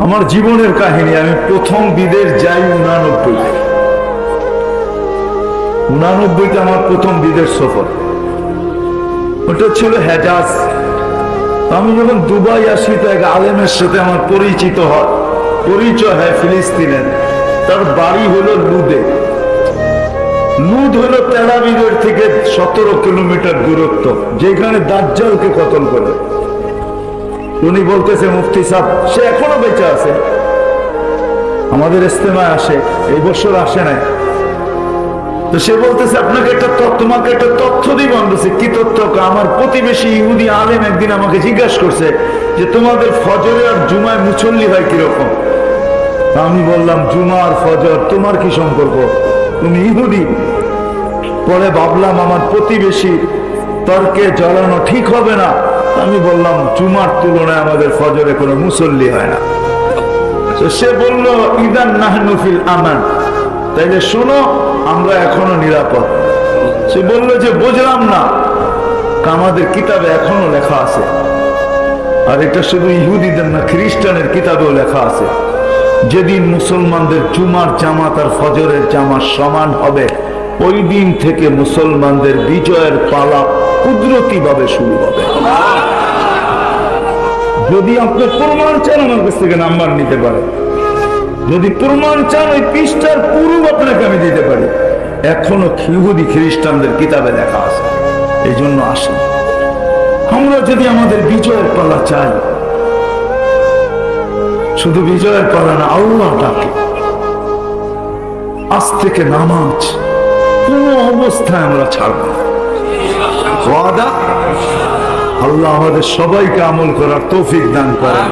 আমার জীবনের কাহিনী। আমি প্রথম বিদেশ যাই 89-তে আমার প্রথম বিদেশ সফর। ওটা ছিল হেজাজ। আমি যখন দুবাই আসি তো এক আলেমের সাথে আমার পরিচয় হয় ফিলিস্তিনের। তার বাড়ি হলো লুদে। লুদ হলো তেল আবিবের থেকে 17 কিলোমিটার দূরত্ব, যেখানে দাজ্জালকে কতল করে। উনি বলতেছে মুফতি সাহেব, সে এখনো বেঁচে আছে, আমাদের ইস্তেমায় আসে, এই বছর আসে নাই। তো সে বলতেছে তোমাকে একটা তথ্য দিব। আমি বলছি কি তথ্য? আমার প্রতিবেশী ইহুদি আলেম একদিন আমাকে জিজ্ঞাসা করছে যে তোমাদের ফজরে আর জুমায় মুসল্লি হয় কিরকম। আমি বললাম জুমা আর ফজর তোমার কি সম্পর্ক, তুমি ইহুদি। পরে ভাবলাম আমার প্রতিবেশী তর্কে জড়ানো ঠিক হবে না। আমি বললাম জুমার তুলনায় আমাদের ফজরে কোনো মুসল্লি হয় না। তো সে বলল ইদান নাহনু ফিল আমান, তাইলে শোনো আমরা এখনো নিরাপদ। সে বলল যে বুঝলাম না, আমাদের কিতাবে এখনো লেখা আছে, আর এটা শুধু ইহুদিদের না, খ্রিস্টানের কিতাবেও লেখা আছে, যেদিন মুসলমানদের জুমার জামাত আর ফজরের জামাত সমান হবে, ওই দিন থেকে মুসলমানদের বিজয়ের পালা কুদরতি ভাবে শুরু হবে। যদি আপনি প্রমাণ চান আমার কাছ থেকে নাম্বার নিতে পারেন, যদি প্রমাণ চান ওই পৃষ্ঠার পুরো আপনাকে আমি দিতে পারি। এখনো ইহুদি খ্রিস্টানদের কিতাবে লেখা আছে। এই জন্য আসেন, আমরা যদি আমাদের বিজয়ের পালা চাই, শুধু বিজয়ের পালা না, আল্লাহ ডাকে। আজ থেকে নামাজ কোন অবস্থায় আমরা ছাড়ব না। ওয়াদা? আল্লাহ আমাদের সবাইকে আমল করার তৌফিক দান করেন।